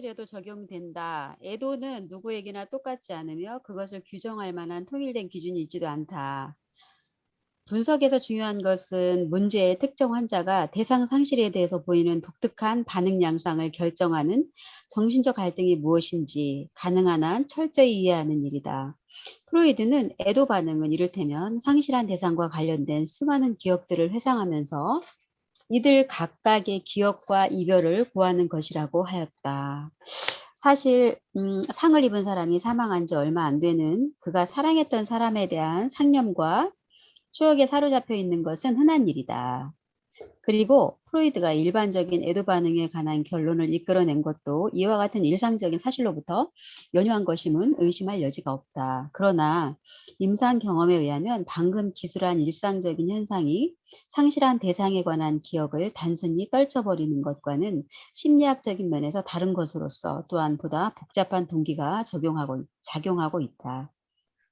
상실에도 적용된다. 애도는 누구에게나 똑같지 않으며 그것을 규정할 만한 통일된 기준이 있지도 않다. 분석에서 중요한 것은 문제의 특정 환자가 대상 상실에 대해서 보이는 독특한 반응 양상을 결정하는 정신적 갈등이 무엇인지 가능한 한 철저히 이해하는 일이다. 프로이드는 애도 반응은 이를테면 상실한 대상과 관련된 수많은 기억들을 회상하면서 이들 각각의 기억과 이별을 고하는 것이라고 하였다. 사실 상을 입은 사람이 사망한 지 얼마 안 되는 그가 사랑했던 사람에 대한 상념과 추억에 사로잡혀 있는 것은 흔한 일이다. 그리고 프로이드가 일반적인 애도 반응에 관한 결론을 이끌어낸 것도 이와 같은 일상적인 사실로부터 연유한 것임은 의심할 여지가 없다. 그러나 임상 경험에 의하면 방금 기술한 일상적인 현상이 상실한 대상에 관한 기억을 단순히 떨쳐버리는 것과는 심리학적인 면에서 다른 것으로서 또한 보다 복잡한 동기가 작용하고 있다.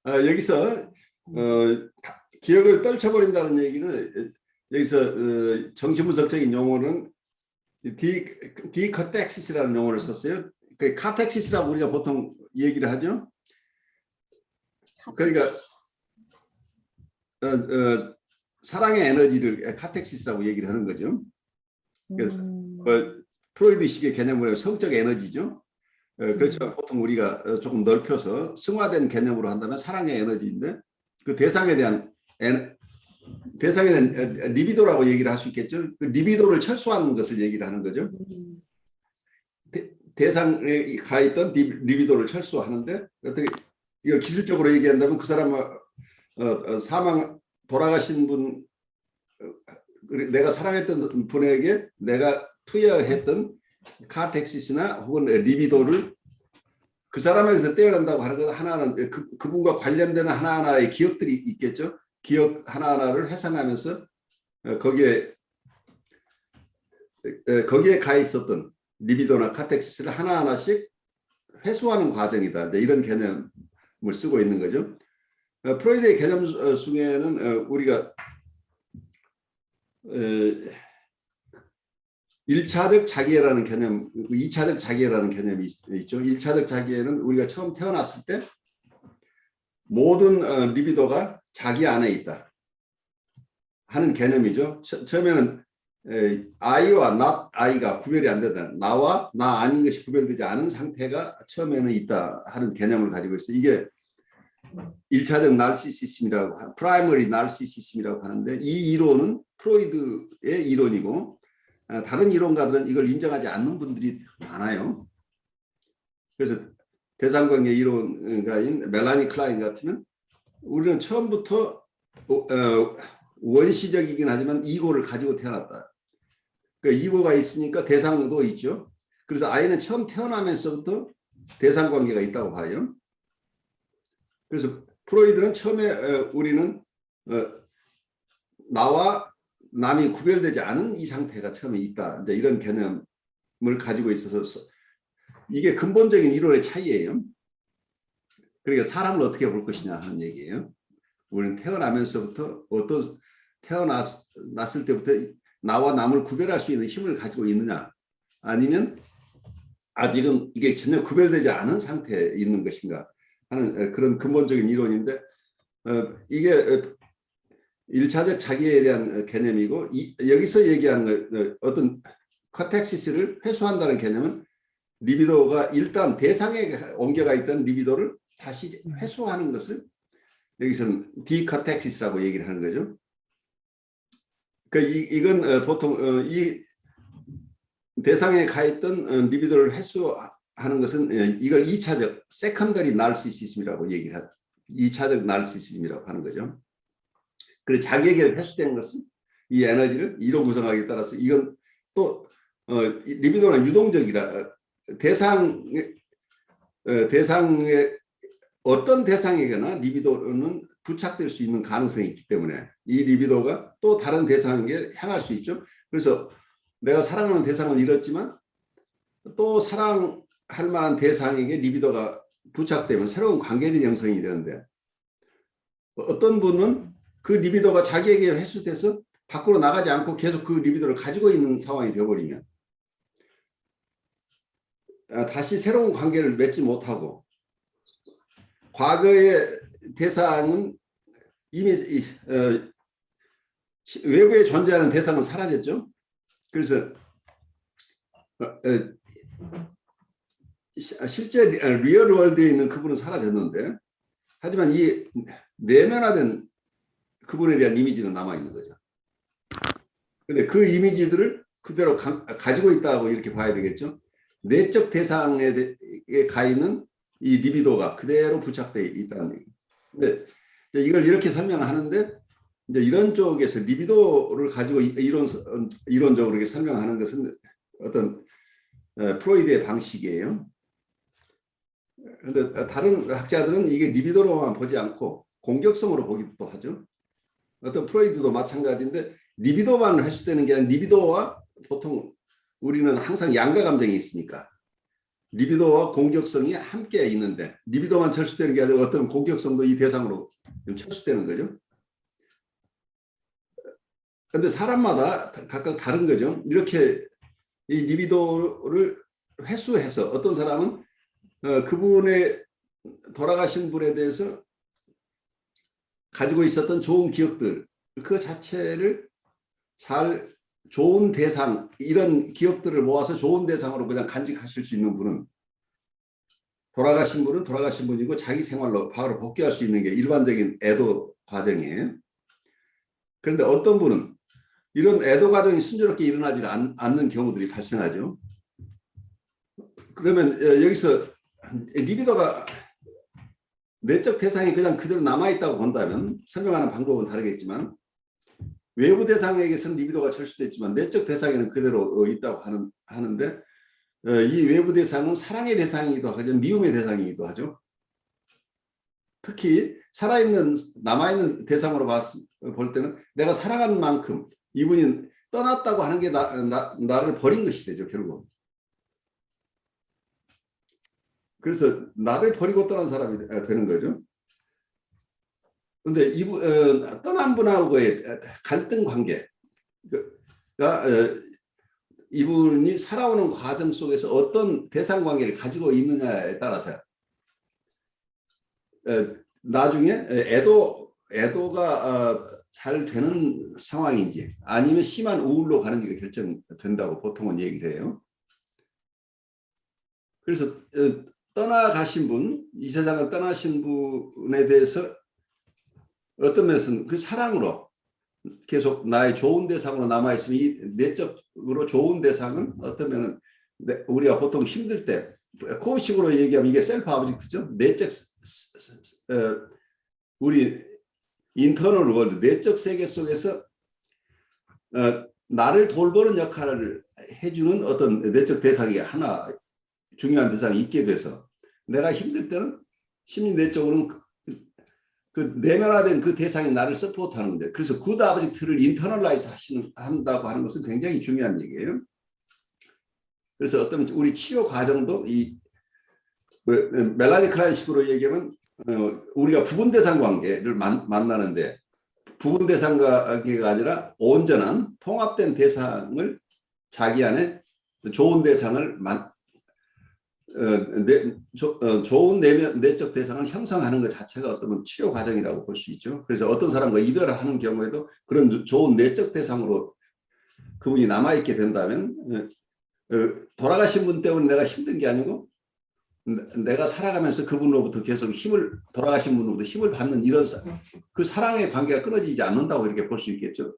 여기서 음. 기억을 떨쳐버린다는 얘기는 여기서 정신분석적인 용어는 디커텍시스라는 용어를 썼어요. 그 카텍시스라고 우리가 보통 얘기를 하죠. 그러니까 사랑의 에너지를 카텍시스라고 얘기를 하는 거죠. 그래서 프로이드식의 개념으로 성적 에너지죠. 그렇지만 보통 우리가 조금 넓혀서 승화된 개념으로 한다면 사랑의 에너지인데 그 대상에 대한 리비도라고 얘기를 할 수 있겠죠. 그 리비도를 철수하는 것을 얘기를 하는 거죠. 대상에 가 있던 리비도를 철수하는데 어떻게 이걸 기술적으로 얘기한다면 그 사람 돌아가신 분 내가 사랑했던 분에게 내가 투여했던 카텍시스나 혹은 리비도를 그 사람에게서 떼어낸다고 하는 건 하나는 그분과 관련되는 하나하나의 기억들이 있겠죠. 기억 하나하나를 회상하면서 거기에 가 있었던 리비도나 카텍시스를 하나하나씩 회수하는 과정이다. 이런 개념을 쓰고 있는 거죠. 프로이드의 개념 중에는 우리가 1차적 자기애라는 개념, 2차적 자기애라는 개념이 있죠. 1차적 자기애는 우리가 처음 태어났을 때 모든 리비도가 자기 안에 있다 하는 개념이죠. 처음에는 I와 not I가 구별이 안 된다. 나와 나 아닌 것이 구별되지 않은 상태가 처음에는 있다 하는 개념을 가지고 있어요. 이게 1차적 나르시시즘이라고, 프라이머리 나르시시즘이라고 하는데 이 이론은 프로이드의 이론이고 다른 이론가들은 이걸 인정하지 않는 분들이 많아요. 그래서 대상관계 이론가인 멜라니 클라인 같으면 우리는 처음부터 원시적이긴 하지만 이고를 가지고 태어났다. 그러니까 이고가 있으니까 대상도 있죠. 그래서 아이는 처음 태어나면서부터 대상관계가 있다고 봐요. 그래서 프로이드는 처음에 우리는 나와 남이 구별되지 않은 이 상태가 처음에 있다. 이제 이런 개념을 가지고 있어서 이게 근본적인 이론의 차이예요. 그러니까 사람을 어떻게 볼 것이냐 하는 얘기예요. 우리는 태어나면서부터 태어났을 때부터 나와 남을 구별할 수 있는 힘을 가지고 있느냐, 아니면 아직은 이게 전혀 구별되지 않은 상태에 있는 것인가 하는 그런 근본적인 이론인데 이게 1차적 자기에 대한 개념이고 여기서 얘기하는 어떤 카텍시스를 회수한다는 개념은 리비도가 일단 대상에 옮겨가 있던 리비도를 다시 회수하는 것을 여기서는 디카텍시스라고 얘기를 하는 거죠. 그러니까 이건 보통 이 대상에 가 있던 리비도를 회수하는 것은 이걸 2차적 세컨더리 나르시시즘이라고 얘기를 하죠. 2차적 나르시시즘이라고 하는 거죠. 그리고 자기에게 회수된 것은 이 에너지를 이론 구성하기에 따라서 이건 또 리비도는 유동적이라 대상의 어떤 대상에게나 리비도는 부착될 수 있는 가능성이 있기 때문에 이 리비도가 또 다른 대상에게 향할 수 있죠. 그래서 내가 사랑하는 대상을 잃었지만 또 사랑할 만한 대상에게 리비도가 부착되면 새로운 관계들이 형성이 되는데 어떤 분은 그 리비도가 자기에게 회수돼서 밖으로 나가지 않고 계속 그 리비도를 가지고 있는 상황이 되어버리면 다시 새로운 관계를 맺지 못하고 과거의 대상은 이미 외부에 존재하는 대상은 사라졌죠. 그래서 실제 리얼 월드에 있는 그분은 사라졌는데 하지만 이 내면화된 그분에 대한 이미지는 남아있는 거죠. 근데 그 이미지들을 그대로 가지고 있다고 이렇게 봐야 되겠죠. 내적 대상에 가 있는 이 리비도가 그대로 부착되어 있다는 얘기. 근데 이걸 이렇게 설명하는데 이제 이런 쪽에서 리비도를 가지고 이론적으로 이렇게 설명하는 것은 어떤 프로이드의 방식이에요. 그런데 다른 학자들은 이게 리비도로만 보지 않고 공격성으로 보기도 하죠. 어떤 프로이드도 마찬가지인데 리비도만 해수되는 게 아니라 리비도와 보통 우리는 항상 양가 감정이 있으니까 리비도와 공격성이 함께 있는데 리비도만 철수되는 게 아니라 어떤 공격성도 이 대상으로 철수되는 거죠. 그런데 사람마다 각각 다른 거죠. 이렇게 이 리비도를 회수해서 어떤 사람은 그분의 돌아가신 분에 대해서 가지고 있었던 좋은 기억들 그 자체를 잘 좋은 대상 이런 기억들을 모아서 좋은 대상으로 그냥 간직하실 수 있는 분은 돌아가신 분은 돌아가신 분이고 자기 생활로 바로 복귀할 수 있는 게 일반적인 애도 과정이에요. 그런데 어떤 분은 이런 애도 과정이 순조롭게 일어나지 않는 경우들이 발생하죠. 그러면 여기서 리비도가 내적 대상이 그냥 그대로 남아있다고 본다면 설명하는 방법은 다르겠지만 외부 대상에게서는 리비도가 철수됐지만 내적 대상에는 그대로 있다고 하는데 이 외부 대상은 사랑의 대상이기도 하죠. 미움의 대상이기도 하죠. 특히 살아있는 남아있는 대상으로 볼 때는 내가 사랑하는 만큼 이분이 떠났다고 하는 게 나를 버린 것이 되죠. 결국. 그래서 나를 버리고 떠난 사람이 되는 거죠. 그런데 떠난 분하고의 갈등 관계가 이분이 살아오는 과정 속에서 어떤 대상 관계를 가지고 있느냐에 따라서 나중에 애도가 잘 되는 상황인지 아니면 심한 우울로 가는 게 결정된다고 보통은 얘기를 해요. 그래서 떠나가신 분, 이 세상을 떠나신 분에 대해서 어떤 면에서는 그 사랑으로 계속 나의 좋은 대상으로 남아있으면 이 내적으로 좋은 대상은 어떤 면은 우리가 보통 힘들 때 그식으로 얘기하면 이게 셀프 아브젝트죠. 내적 우리 인터널 월드 내적 세계 속에서 나를 돌보는 역할을 해주는 어떤 내적 대상이 하나 중요한 대상이 있게 돼서 내가 힘들 때는 심리 내적으로는 그 내면화된 그 대상이 나를 서포트하는데 그래서 굿 아브젝트를 인터널라이즈 한다고 하는 것은 굉장히 중요한 얘기예요. 그래서 어떤 우리 치료 과정도 이 멜라니 클라인식으로 얘기하면 우리가 부분 대상 관계를 만나는데 부분 대상 관계가 아니라 온전한 통합된 대상을 자기 안에 좋은 대상을 좋은 내적 대상을 형성하는 것 자체가 어떤 치료 과정이라고 볼 수 있죠. 그래서 어떤 사람과 이별을 하는 경우에도 그런 좋은 내적 대상으로 그분이 남아있게 된다면 돌아가신 분 때문에 내가 힘든 게 아니고 내가 살아가면서 그분으로부터 계속 돌아가신 분으로부터 힘을 받는 이런 그 사랑의 관계가 끊어지지 않는다고 이렇게 볼 수 있겠죠.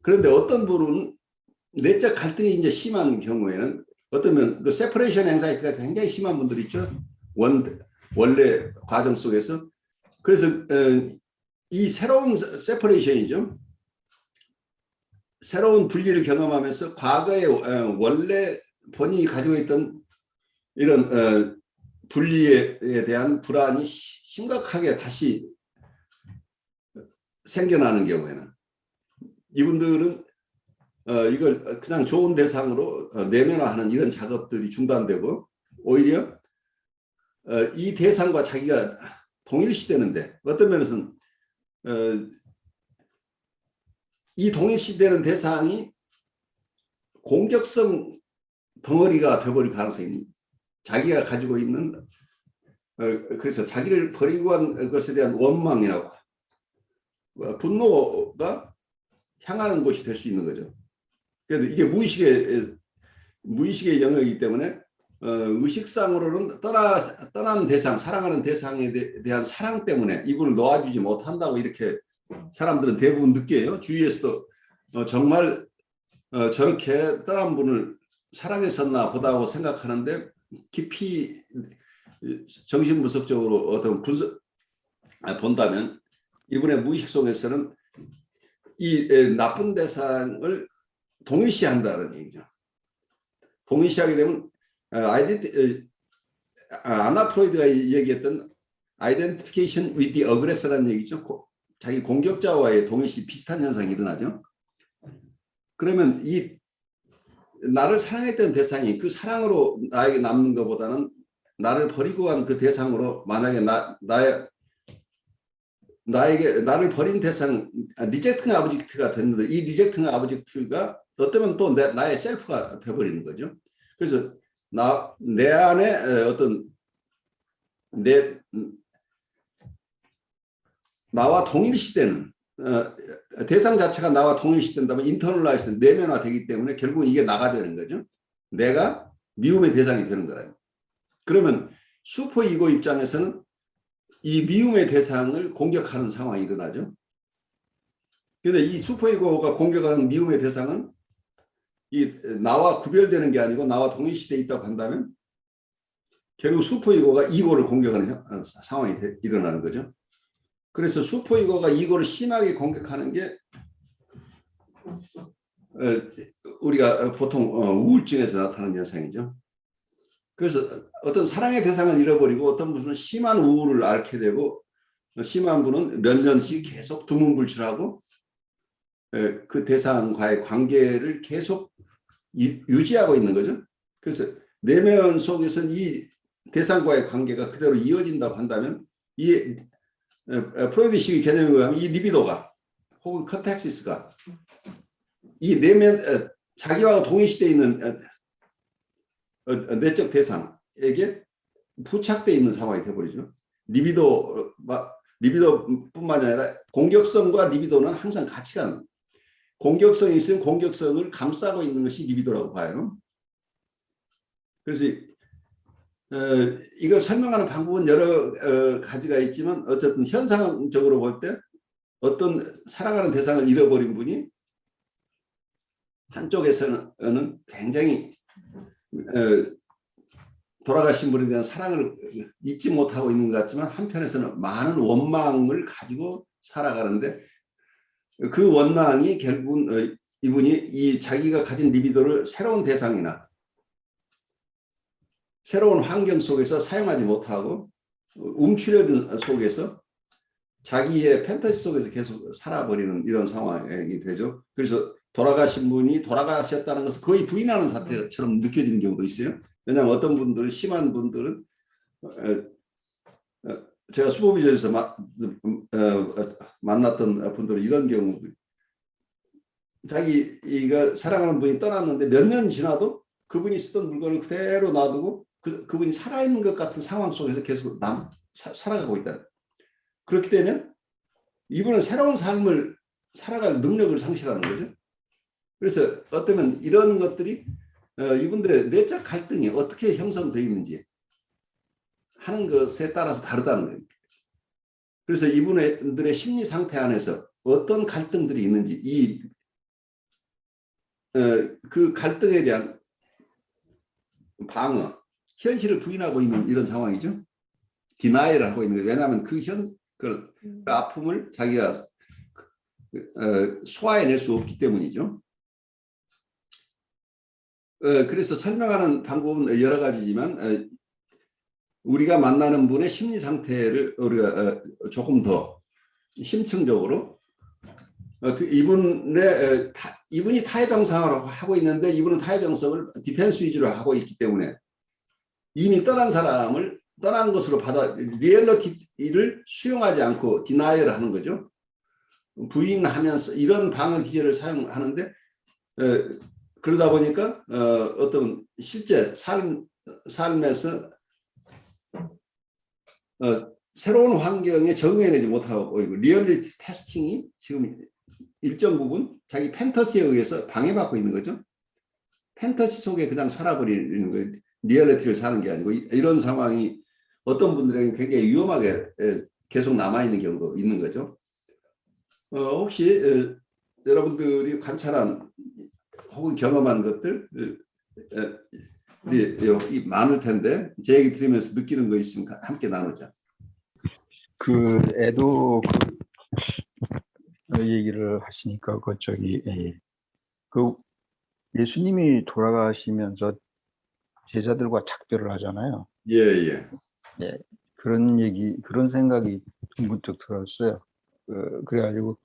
그런데 어떤 분은 내적 갈등이 이제 심한 경우에는 어쩌면 그 세퍼레이션 앵사이티가 굉장히 심한 분들 있죠. 원래 과정 속에서. 그래서 이 새로운 세퍼레이션이죠. 새로운 분리를 경험하면서 과거에 원래 본인이 가지고 있던 이런 분리에 대한 불안이 심각하게 다시 생겨나는 경우에는 이분들은 이걸 그냥 좋은 대상으로 내면화하는 이런 작업들이 중단되고 오히려 이 대상과 자기가 동일시되는데 어떤 면에서는 이 동일시되는 대상이 공격성 덩어리가 되어버릴 가능성이 자기가 가지고 있는 그래서 자기를 버리고 한 것에 대한 원망이라고 분노가 향하는 곳이 될 수 있는 거죠. 그래서 이게 무의식의 영역이기 때문에 의식상으로는 떠난 대상, 사랑하는 대상에 대한 사랑 때문에 이분을 놓아주지 못한다고 이렇게 사람들은 대부분 느껴요. 주위에서도 정말 저렇게 떠난 분을 사랑했었나 보다고 생각하는데 깊이 정신분석적으로 어떤 본다면 이분의 무의식 속에서는 이 나쁜 대상을 동일시한다는 얘기죠. 동일시하게 되면 아나 프로이드가 얘기했던 identification with the aggressor라는 얘기죠. 자기 공격자와의 동일시 비슷한 현상이 일어나죠. 그러면 이 나를 사랑했던 대상이 그 사랑으로 나에게 남는 것보다는 나를 버리고 간 그 대상으로 만약에 나에게 나를 버린 대상 리젝팅 아브젝트가 됐는데 이 리젝팅 아브젝트가 어쩌면 또 나의 셀프가 되어버리는 거죠. 그래서 내 안에 어떤 나와 동일시되는 대상 자체가 나와 동일시된다면 인터널라이즈 내면화되기 때문에 결국 이게 나가 되는 거죠. 내가 미움의 대상이 되는 거라요. 그러면 슈퍼이고 입장에서는 이 미움의 대상을 공격하는 상황이 일어나죠. 그런데 이 슈퍼이고가 공격하는 미움의 대상은 이 나와 구별되는 게 아니고 나와 동일시되어 있다고 한다면 결국 슈퍼이고가 이고를 공격하는 상황이 일어나는 거죠. 그래서 슈퍼이고가 이고를 심하게 공격하는 게 우리가 보통 우울증에서 나타나는 현상이죠. 그래서 어떤 사랑의 대상을 잃어버리고 어떤 분은 심한 우울을 앓게 되고 심한 분은 몇 년씩 계속 두문불출하고 그 대상과의 관계를 계속 유지하고 있는 거죠. 그래서 내면 속에서는 이 대상과의 관계가 그대로 이어진다고 한다면 이 프로이드식의 개념에 의하면 이 리비도가 혹은 컨텍시스가 이 내면 자기와 동일시되어 있는 내적 대상에게 부착되어 있는 상황이 되어버리죠. 리비도뿐만 아니라 공격성과 리비도는 항상 같이 가는 공격성이 있으면 공격성을 감싸고 있는 것이 리비도라고 봐요. 그래서 이걸 설명하는 방법은 여러 가지가 있지만 어쨌든 현상적으로 볼 때 어떤 사랑하는 대상을 잃어버린 분이 한쪽에서는 굉장히 돌아가신 분에 대한 사랑을 잊지 못하고 있는 것 같지만 한편에서는 많은 원망을 가지고 살아가는데 그 원망이 결국은 이분이 이 자기가 가진 리비도를 새로운 대상이나 새로운 환경 속에서 사용하지 못하고 움츠려든 속에서 자기의 판타지 속에서 계속 살아버리는 이런 상황이 되죠. 그래서 돌아가신 분이 돌아가셨다는 것을 거의 부인하는 사태처럼 느껴지는 경우도 있어요. 왜냐하면 어떤 분들은 심한 분들은 제가 수보비전에서 만났던 분들은 이런 경우 자기가 사랑하는 분이 떠났는데 몇 년 지나도 그분이 쓰던 물건을 그대로 놔두고 그분이 살아있는 것 같은 상황 속에서 계속 살아가고 있다. 그렇기 때문에 이분은 새로운 삶을 살아갈 능력을 상실하는 거죠. 그래서 어쩌면 이런 것들이 이분들의 내적 갈등이 어떻게 형성되어 있는지 하는 것에 따라서 다르다는 거예요. 그래서 이분들의 심리 상태 안에서 어떤 갈등들이 있는지 그 갈등에 대한 방어, 현실을 부인하고 있는 이런 상황이죠. 디나이를 하고 있는 거예요. 왜냐하면 그 아픔을 자기가 소화해낼 수 없기 때문이죠. 그래서 설명하는 방법은 여러 가지지만 우리가 만나는 분의 심리 상태를 우리가 조금 더 심층적으로 이분이 타협병상을 하고 있는데 이분은 타협병상을 디펜스 위주로 하고 있기 때문에 이미 떠난 것으로 리얼리티를 수용하지 않고 디나이얼을 하는 거죠. 부인하면서 이런 방어 기제를 사용하는데 그러다 보니까 어떤 실제 삶 삶에서 새로운 환경에 적응해내지 못하고 리얼리티 테스팅이 지금 일정 부분 자기 판타지에 의해서 방해받고 있는 거죠. 판타지 속에 그냥 살아버리는 거예요. 리얼리티를 사는 게 아니고 이런 상황이 어떤 분들에게 굉장히 위험하게 계속 남아있는 경우도 있는 거죠. 혹시 여러분들이 관찰한 혹은 경험한 것들 많을 텐데 제 얘기 들으면서 느끼는 거 있으면 함께 나누자. 그 애도 그 얘기를 하시니까 그 예수님이 돌아가시면서 제자들과 작별을 하잖아요. 예. 예, 그런 생각이 문득 들었어요. 그래가지고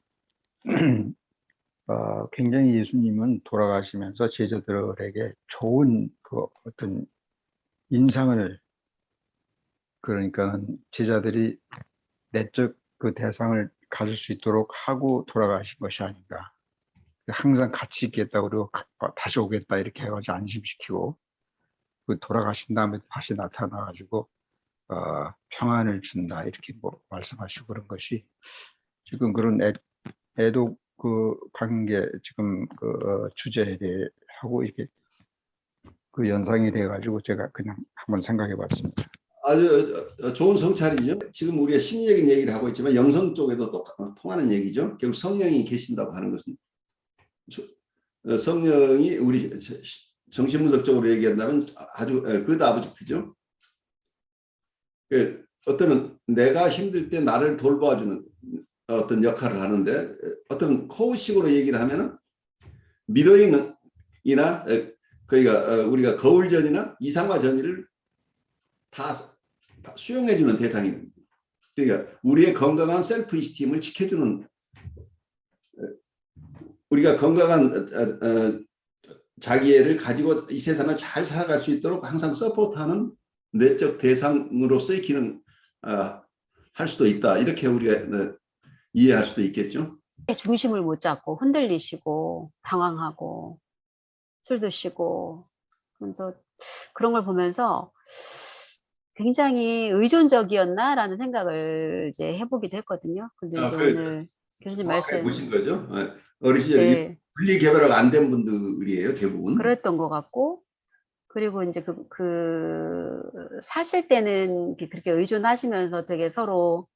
굉장히 예수님은 돌아가시면서 제자들에게 좋은 그 어떤 인상을, 그러니까 제자들이 내적 그 대상을 가질 수 있도록 하고 돌아가신 것이 아닌가. 항상 같이 있겠다, 그리고 다시 오겠다 이렇게 해가지고 안심시키고, 그 돌아가신 다음에 다시 나타나가지고 평안을 준다 이렇게 뭐 말씀하시고, 그런 것이 지금 그런 애도 그 관계 지금 그 주제에 대해 하고 이렇게 그 연상이 돼가지고 제가 그냥 한번 생각해봤습니다. 아주 좋은 성찰이죠. 지금 우리가 심리적인 얘기를 하고 있지만 영성 쪽에도 또 통하는 얘기죠. 결국 성령이 계신다고 하는 것은 성령이 우리 정신분석적으로 얘기한다면 아주 아버지죠. 어떤 내가 힘들 때 나를 돌봐주는 어떤 역할을 하는데, 어떤 코우식으로 얘기를 하면은 미러링이나 그러니까 우리가 거울전이나 이상화 전이를 다 수용해주는 대상입니다. 그러니까 우리의 건강한 셀프 이스팀을 지켜주는, 우리가 건강한 자기애를 가지고 이 세상을 잘 살아갈 수 있도록 항상 서포트하는 내적 대상으로서의 기능 할 수도 있다. 이렇게 우리가 이해할 수도 있겠죠. 중심을 못 잡고 흔들리시고 방황하고 술 드시고, 그래서 그런 걸 보면서 굉장히 의존적이었나라는 생각을 이제 해보기도 했거든요. 근데 이제 오늘 교수님 정확하게 말씀, 보신 거죠. 어린 시절에 네, 분리 개발이 안 된 분들이에요, 대부분. 그랬던 것 같고, 그리고 이제 사실 때는 그렇게 의존하시면서 되게 서로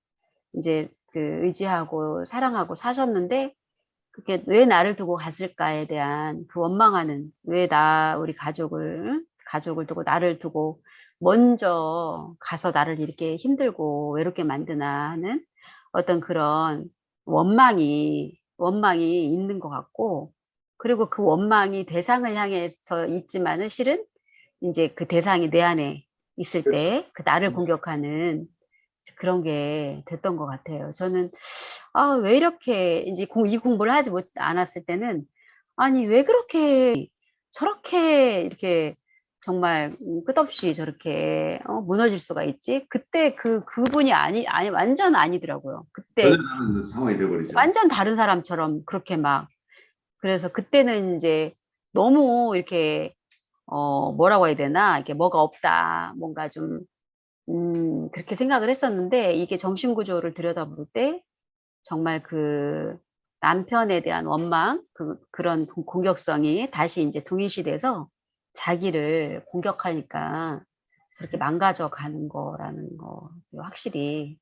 이제 그 의지하고 사랑하고 사셨는데, 그게 왜 나를 두고 갔을까에 대한 그 원망하는, 왜 우리 가족을 두고 나를 두고 먼저 가서 나를 이렇게 힘들고 외롭게 만드나 하는 어떤 그런 원망이 있는 것 같고, 그리고 그 원망이 대상을 향해서 있지만은 실은 이제 그 대상이 내 안에 있을 그렇죠. 때 그 나를 공격하는 그런 게 됐던 것 같아요. 저는 왜 이렇게 이제 이 공부를 하지 않았을 때는, 아니 왜 그렇게 저렇게 이렇게 정말 끝없이 저렇게 무너질 수가 있지? 그때 그분이 아니 완전 아니더라고요. 전혀 그때 다른 상황이 되어버리죠. 완전 다른 사람처럼 그렇게 막, 그래서 그때는 이제 너무 이렇게 뭐라고 해야 되나, 이게 뭐가 없다, 뭔가 좀 그렇게 생각을 했었는데, 이게 정신구조를 들여다볼 때 정말 그 남편에 대한 원망, 그런 공격성이 다시 이제 동일시돼서 자기를 공격하니까 저렇게 망가져 가는 거라는 거 확실히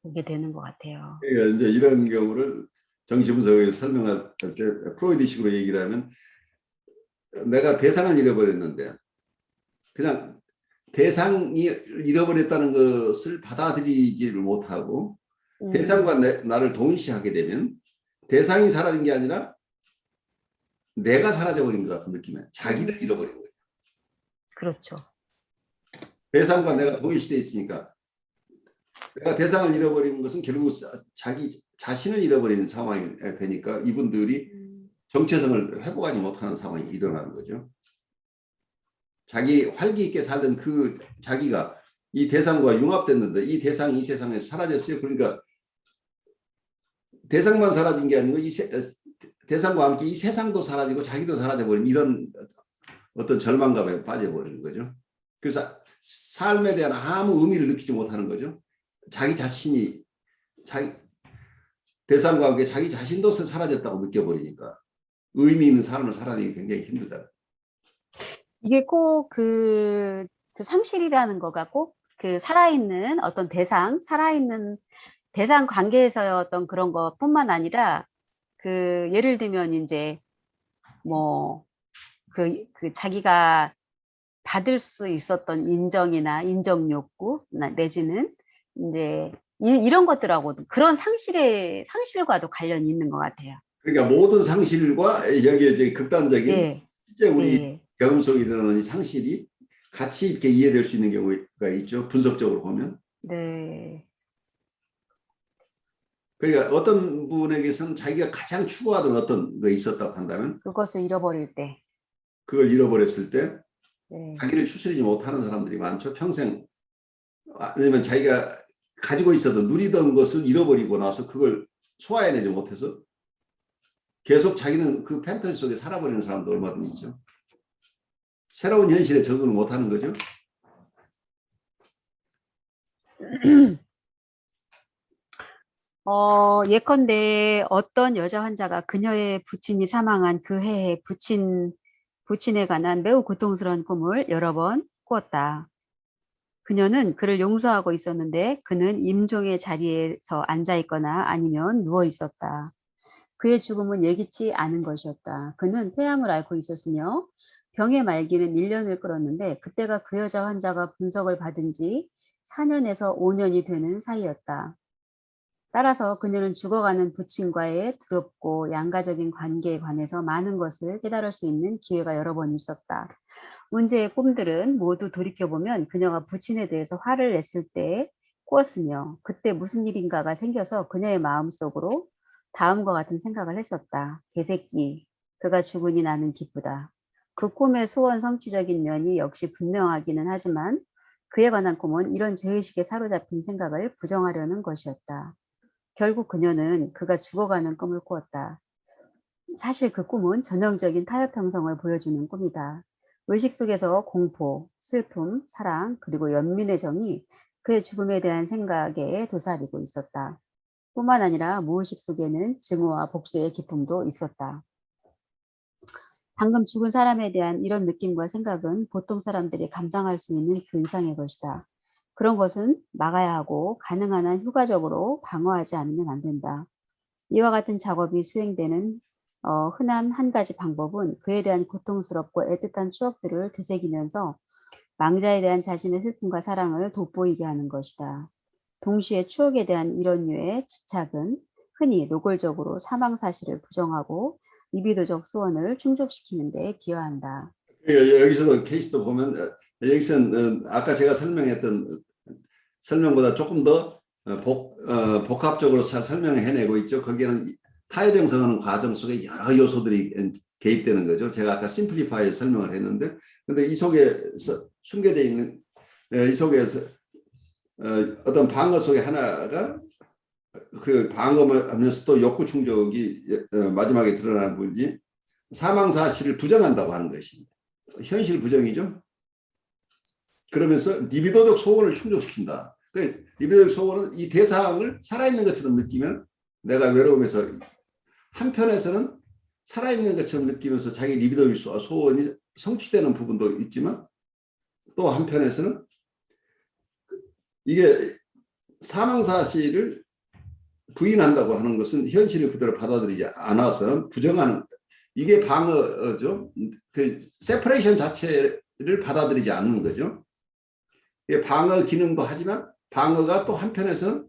보게 되는 것 같아요. 그러니까 이제 이런 경우를 정신분석에서 설명할 때 프로이드식으로 얘기를 하면, 내가 대상을 잃어버렸는데 그냥 대상이 잃어버렸다는 것을 받아들이지를 못하고 대상과 나를 동일시하게 되면 대상이 사라진 게 아니라 내가 사라져버린 것 같은 느낌이에요. 자기를 잃어버린 거예요. 그렇죠. 대상과 내가 동일시되어 있으니까 내가 대상을 잃어버린 것은 결국 자기 자신을 잃어버리는 상황이 되니까 이분들이 정체성을 회복하지 못하는 상황이 일어나는 거죠. 자기 활기 있게 살던 그 자기가 이 대상과 융합됐는데 이 대상이 이 세상에서 사라졌어요. 그러니까 대상만 사라진 게 아니고 대상과 함께 이 세상도 사라지고 자기도 사라져버린 이런 어떤 절망감에 빠져버리는 거죠. 그래서 삶에 대한 아무 의미를 느끼지 못하는 거죠. 자기 자신이 자기 대상과 함께 자기 자신도 사라졌다고 느껴버리니까 의미 있는 삶을 살아내기 굉장히 힘들다. 이게 꼭 그 상실이라는 거가 꼭 그 살아있는 어떤 살아있는 대상 관계에서의 어떤 그런 것뿐만 아니라 그 예를 들면 이제 뭐 그 자기가 받을 수 있었던 인정이나 인정 욕구 내지는 이제 이런 것들하고도 그런 상실과도 관련이 있는 것 같아요. 그러니까 모든 상실과 여기에 이제 극단적인 예, 실제 우리 예, 경험 속에 일어나는 이 상실이 같이 이렇게 이해될 수 있는 경우가 있죠. 분석적으로 보면. 네, 그러니까 어떤 분에게서는 자기가 가장 추구하던 어떤 거 있었다고 한다면 그것을 잃어버릴 때, 그걸 잃어버렸을 때 네, 자기를 추스리지 못하는 사람들이 많죠. 평생 아니면 자기가 가지고 있었던 누리던 것을 잃어버리고 나서 그걸 소화해내지 못해서 계속 자기는 그 판타지 속에 살아버리는 사람도 얼마든지 있죠. 새로운 현실에 적응을 못하는 거죠. 예컨대 어떤 여자 환자가 그녀의 부친이 사망한 그 해에 부친에 관한 매우 고통스러운 꿈을 여러 번 꾸었다. 그녀는 그를 용서하고 있었는데 그는 임종의 자리에서 앉아 있거나 아니면 누워 있었다. 그의 죽음은 예기치 않은 것이었다. 그는 폐암을 앓고 있었으며 병의 말기는 1년을 끌었는데 그때가 그 여자 환자가 분석을 받은 지 4년에서 5년이 되는 사이였다. 따라서 그녀는 죽어가는 부친과의 두렵고 양가적인 관계에 관해서 많은 것을 깨달을 수 있는 기회가 여러 번 있었다. 문제의 꿈들은 모두 돌이켜보면 그녀가 부친에 대해서 화를 냈을 때 꾸었으며 그때 무슨 일인가가 생겨서 그녀의 마음속으로 다음과 같은 생각을 했었다. 개새끼, 그가 죽으니 나는 기쁘다. 그 꿈의 소원 성취적인 면이 역시 분명하기는 하지만 그에 관한 꿈은 이런 죄의식에 사로잡힌 생각을 부정하려는 것이었다. 결국 그녀는 그가 죽어가는 꿈을 꾸었다. 사실 그 꿈은 전형적인 타협 형성을 보여주는 꿈이다. 의식 속에서 공포, 슬픔, 사랑, 그리고 연민의 정이 그의 죽음에 대한 생각에 도사리고 있었다. 뿐만 아니라 무의식 속에는 증오와 복수의 기쁨도 있었다. 방금 죽은 사람에 대한 이런 느낌과 생각은 보통 사람들이 감당할 수 있는 그 이상의 것이다. 그런 것은 막아야 하고 가능한 한 효과적으로 방어하지 않으면 안 된다. 이와 같은 작업이 수행되는 흔한 한 가지 방법은 그에 대한 고통스럽고 애틋한 추억들을 되새기면서 망자에 대한 자신의 슬픔과 사랑을 돋보이게 하는 것이다. 동시에 추억에 대한 이런 류의 집착은 흔히 노골적으로 사망 사실을 부정하고 리비도적 소원을 충족시키는 데 기여한다. 여기서도 케이스도 보면 여기서는 아까 제가 설명했던 설명보다 조금 더 복합적으로 잘 설명해내고 있죠. 거기에는 타협 형성하는 과정 속에 여러 요소들이 개입되는 거죠. 제가 아까 심플리파이 설명을 했는데, 근데 이 속에서 숨겨져 있는 이 속에서 어떤 방어 속에 하나가 그 방어하면서 또 욕구 충족이 마지막에 드러나는 부분이 사망 사실을 부정한다고 하는 것입니다. 현실 부정이죠. 그러면서 리비도적 소원을 충족시킨다. 그 리비도적 소원은 이 대상을 살아있는 것처럼 느끼면 내가 외로움에서 한편에서는 살아있는 것처럼 느끼면서 자기 리비도적 소원이 성취되는 부분도 있지만 또 한편에서는 이게 사망 사실을 부인한다고 하는 것은 현실을 그대로 받아들이지 않아서 부정하는 이게 방어죠. 그 세퍼레이션 자체를 받아들이지 않는 거죠. 방어 기능도 하지만 방어가 또 한편에서는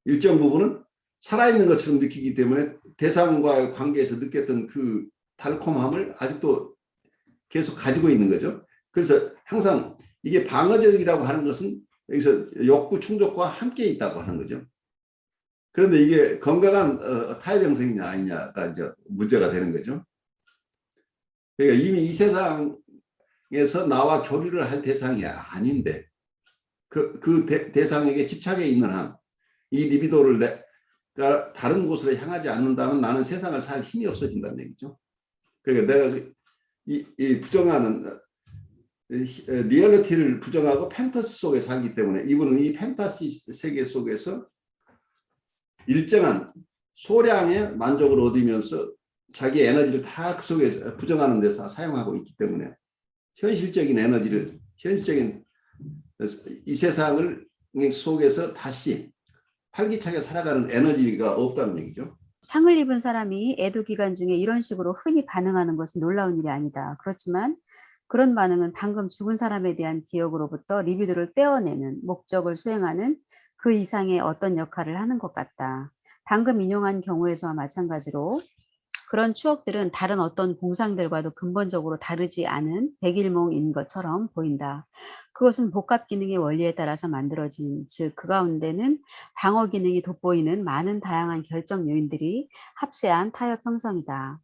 일정 부분은 살아있는 것처럼 느끼기 때문에 대상과의 관계에서 느꼈던 그 달콤함을 아직도 계속 가지고 있는 거죠. 그래서 항상 이게 방어적이라고 하는 것은 여기서 욕구 충족과 함께 있다고 하는 거죠. 그런데 이게 건강한 타협 형성이냐 아니냐가 이제 문제가 되는 거죠. 그러니까 이미 이 세상에서 나와 교류를 할 대상이 아닌데 그 대상에게 집착해 있는 한 이 리비도를 내가 다른 곳으로 향하지 않는다면 나는 세상을 살 힘이 없어진다는 얘기죠. 그러니까 내가 이 부정하는 리얼리티를 부정하고 판타지 속에 살기 때문에 이분은 이 판타지 세계 속에서 일정한 소량의 만족을 얻으면서 자기 에너지를 다 그 속에 부정하는 데서 사용하고 있기 때문에 현실적인 에너지를 현실적인 이 세상을 속에서 다시 활기차게 살아가는 에너지가 없다는 얘기죠. 상을 입은 사람이 애도 기간 중에 이런 식으로 흔히 반응하는 것은 놀라운 일이 아니다. 그렇지만 그런 반응은 방금 죽은 사람에 대한 기억으로부터 리비도를 떼어내는 목적을 수행하는 그 이상의 어떤 역할을 하는 것 같다. 방금 인용한 경우에서와 마찬가지로 그런 추억들은 다른 어떤 공상들과도 근본적으로 다르지 않은 백일몽인 것처럼 보인다. 그것은 복합 기능의 원리에 따라서 만들어진, 즉 그 가운데는 방어 기능이 돋보이는 많은 다양한 결정 요인들이 합세한 타협 형성이다.